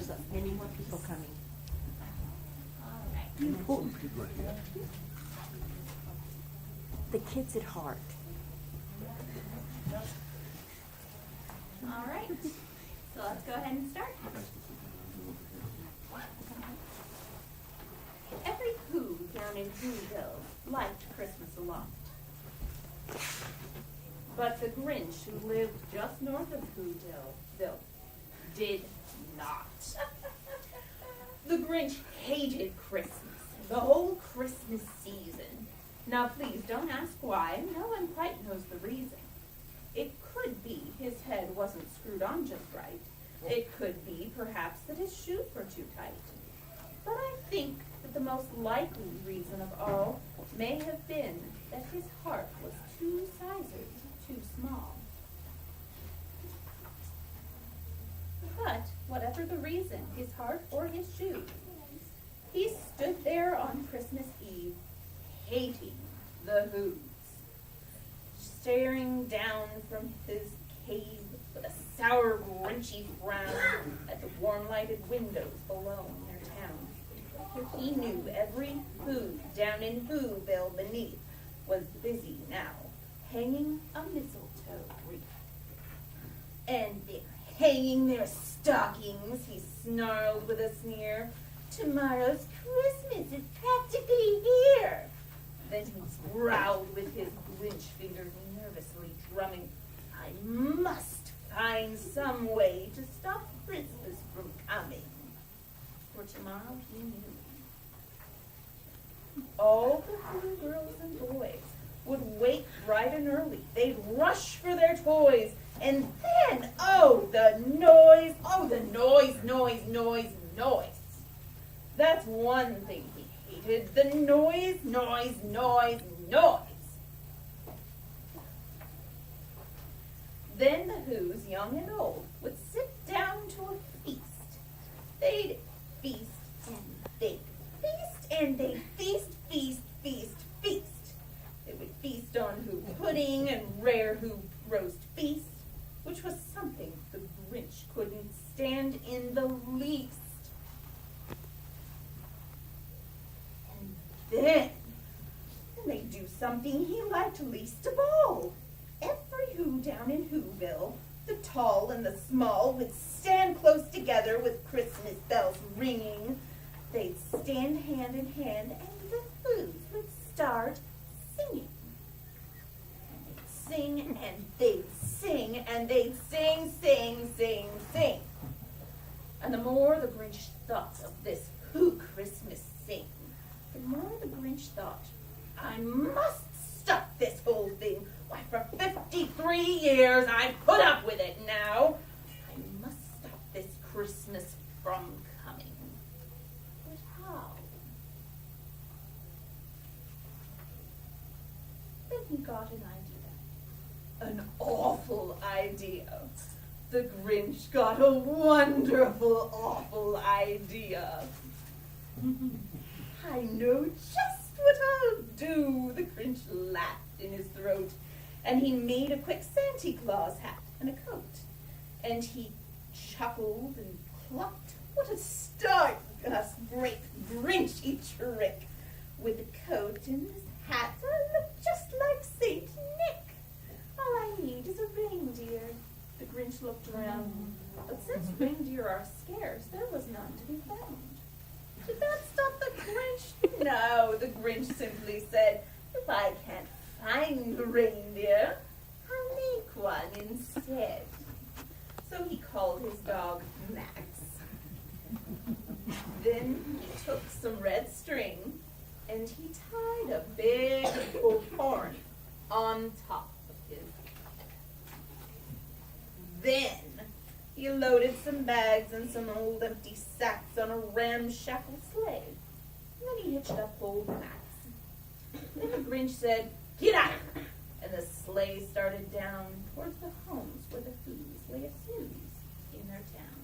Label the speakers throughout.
Speaker 1: there's many more people coming.
Speaker 2: All right.
Speaker 3: Important people are here.
Speaker 1: The kids at heart.
Speaker 2: All right. So let's go ahead and start. Every Who down in Whoville liked Christmas a lot. But the Grinch, who lived just north of Whoville, did not. The Grinch hated Christmas, the whole Christmas season. Now please don't ask why, no one quite knows the reason. It could be his head wasn't screwed on just right. It could be perhaps that his shoes were too tight. But I think that the most likely reason of all may have been that his heart was 2 sizes too small. But whatever the reason, his heart or his shoes, he stood there on Christmas Eve, hating the Who's, staring down from his cave with a sour, grinchy frown at the warm-lighted windows below in their town. For he knew every Who down in Whoville beneath was busy now, hanging a mistletoe wreath. And they're hanging their stockings, he snarled with a sneer. Tomorrow's Christmas is practically here. Then he growled with his Grinch fingers nervously drumming. I must find some way to stop Christmas from coming. For tomorrow he knew. All the Who girls and boys would wake bright and early. They'd rush for their toys. And then, oh, the noise, noise. That's one thing he hated, the noise. Then the Who's, young and old, would sit down to a feast. They'd feast and they'd feast. They would feast on Who pudding and rare Who roast beast, which was something the Grinch couldn't stand in the least. And then they'd do something he liked least of all. Every Who down in Whoville, the tall and the small, would stand close together with Christmas bells ringing. They'd stand hand in hand, and the Who's would start singing. And they'd sing, and they'd sing. And the more the Grinch thought of this Who Christmas sing, the more the Grinch thought, I must stop this whole thing. Why, for 53 years I've put up with it now. I must stop this Christmas from coming. But how? Then he got an idea. An awful idea. The Grinch got a wonderful, awful idea. I know just what I'll do. The Grinch laughed in his throat, and he made a quick Santa Claus hat and a coat. And he chuckled and clucked. What a start! Gus, great Grinchy trick. With the coat and his hat, I look just like Saint Nick. All I need is a reindeer. The Grinch looked around, but since reindeer are scarce, there was none to be found. Did that stop the Grinch? No, the Grinch simply said, if I can't find the reindeer, I'll make one instead. So he called his dog Max. Then he took some red string and he tied a big horn on top of his head. Then he loaded some bags and some old empty sacks on a ramshackle sleigh. And then he hitched up old Max. Then the Grinch said, get out! And the sleigh started down towards the homes where the Who's lay a snooze in their town.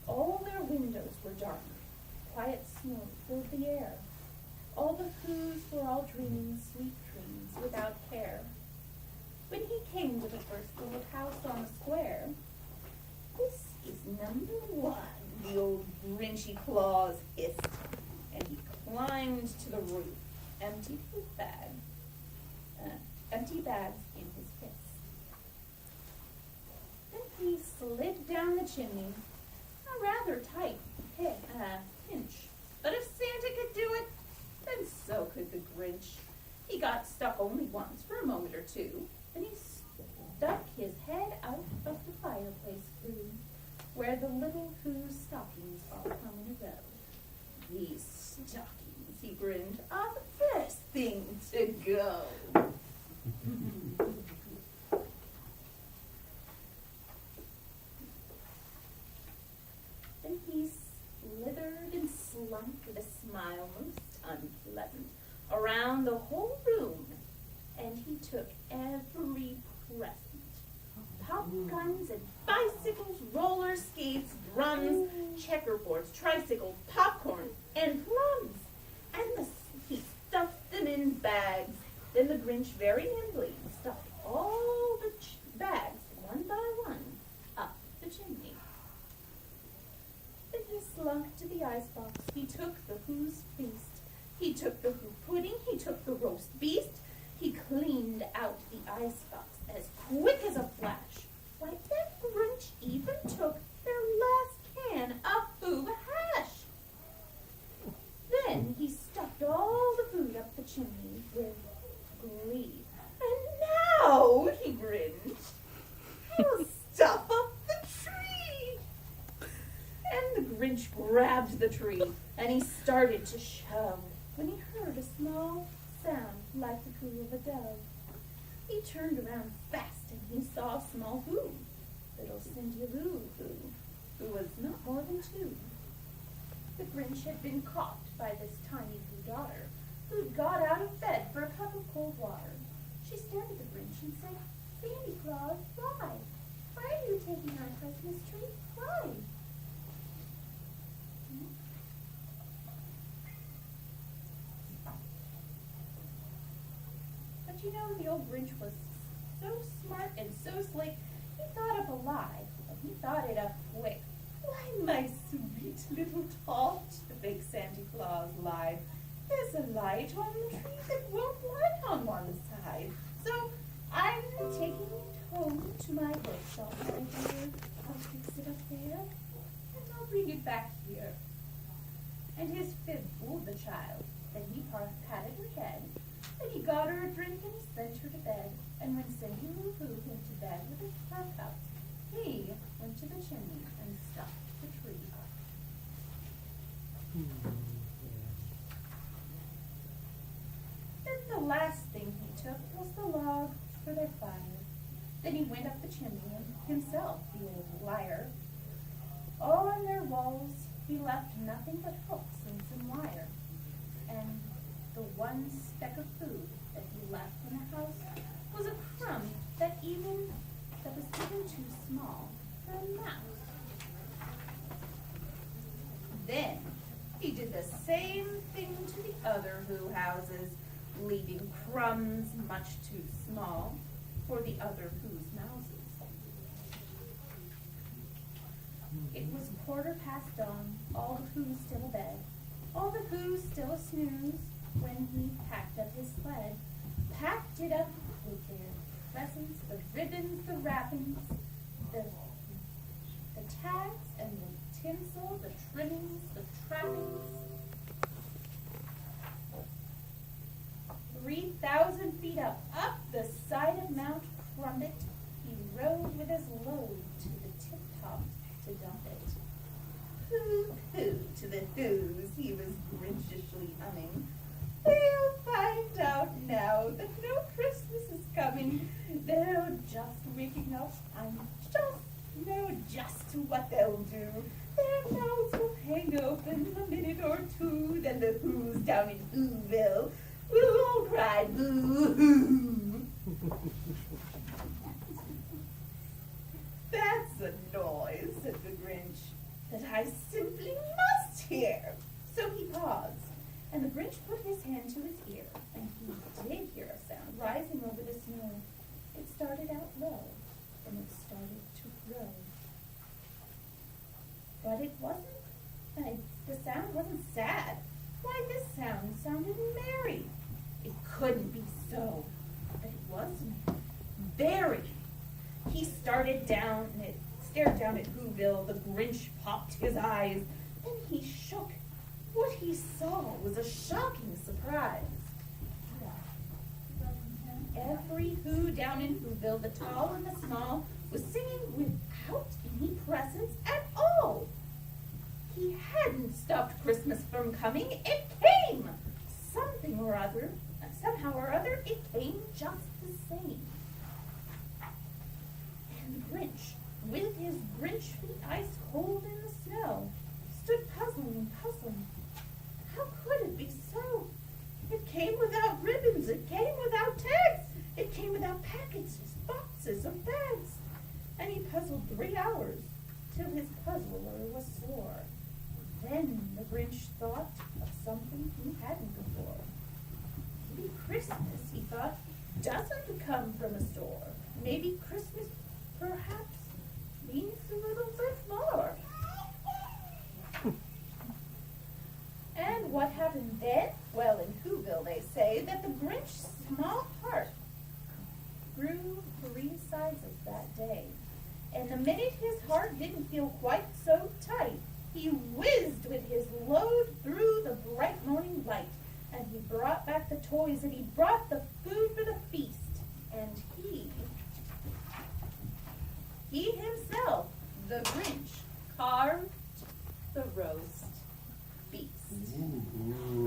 Speaker 2: All their windows were dark. Quiet snow filled the air. All the Who's were all dreaming sweet dreams without care. When he came to the first little house on the square, this the old Grinchy claws hissed, and he climbed to the roof, emptied his bag, empty bags in his fist. Then he slid down the chimney, a rather tight pinch. But if Santa could do it, then so could the Grinch. He got stuck only once for a moment or two, then he stuck his head out of the fireplace flue, where the little Who's stockings all hung in a row. These stockings, he grinned, are the first thing to go. Then he slithered and slunk with a smile most unpleasant around the whole room, and he took every present. Pop guns and bicycles, roller skates, drums, checkerboards, tricycles, popcorn, and plums. And he stuffed them in bags. Then the Grinch very nimbly stuffed all the bags, one by one, up the chimney. Then he slunk to the icebox. He took the Who's feast. He took the Who pudding. He took the roast beast. He cleaned out the icebox as quick as a flash. Why, that Grinch even took their last can of Who hash. Then he stuffed all the food up the chimney with glee. And now, he grinned, he'll stuff up the tree. And the Grinch grabbed the tree, and he started to shove when he heard a small sound like the coo of a dove. He turned around fast, and he saw a small Who, little Cindy Lou Who was not more than 2. The Grinch had been caught by this tiny Who daughter, who'd got out of bed for a cup of cold water. She stared at the Grinch and said, "Sandy Claus, why? Why are you taking our Christmas tree? Why?" But you know, the old Grinch was so smart and so slick, he thought up a lie, and he thought it up quick. "Why, my sweet little tot," the big Santa Claus lied, "there's a light on the tree that won't light on one side. So I'm taking it home to my workshop, my dear. I'll fix it up there, and I'll bring it back here." And his fib fooled the child. Then he patted her head. Then he got her a drink and sent her to bed. And when Cindy Lou Who went to bed with his cup out, he went to the chimney and stuffed the tree up. Then the last thing he took was the log for their fire. Then he went up the chimney and himself, the old liar. All on their walls he left nothing but hooks and some wire. And the one speck of food that he left in the house was a crumb that was even too small for a mouse. Then he did the same thing to the other Who houses, leaving crumbs much too small for the other Who's mouses. It was 15:15 dawn, all the Who's still abed, all the Who's still a snooze, when he packed up his sled, packed it up with their presents, the ribbons, the wrappings, the tags and the tinsel, the trimmings, the trappings. 3,000 feet up the side of Mount Crumbit, he rode with his load to the tip-top to dump it. Hoo-hoo to the Who's, he was grinchishly humming. They'll find out now that no Christmas is coming. They're just waking up. I just know just what they'll do. Their mouths will hang open a minute or two. Then the Who's down in Whoville will all cry boo-hoo. "That's a noise," said the Grinch, "that I simply must hear." So he paused. And the Grinch put his hand to his ear, and he did hear a sound rising over the snow. It started out low, and it started to grow. But it wasn't sound wasn't sad. Why, this sound sounded merry. It couldn't be so, but it was very. He stared down at Whoville. The Grinch popped his eyes. Then he shook. What he saw was a shocking surprise. Every Who down in Whoville, the tall and the small, was singing without any presents at all. He hadn't stopped Christmas from coming. It came! Somehow or other, it came just the same. And the Grinch, with his Grinch feet ice cold in the snow, stood puzzling and puzzling. How could it be so? It came without ribbons, it came without tags, it came without packages, boxes, or bags. And he puzzled 3 hours, till his puzzler was sore. Then the Grinch thought of something he hadn't before. Maybe Christmas, he thought, doesn't come from a store. Maybe Christmas, perhaps, means a little bit more. And what happened then? Well, in Whoville they say that the Grinch's small heart grew 3 sizes that day. And the minute his heart didn't feel quite so tight, he whizzed with his load through the bright morning light. And he brought back the toys, and he brought the food for the feast. And he himself, the Grinch, carved the roast beast.
Speaker 3: Ooh.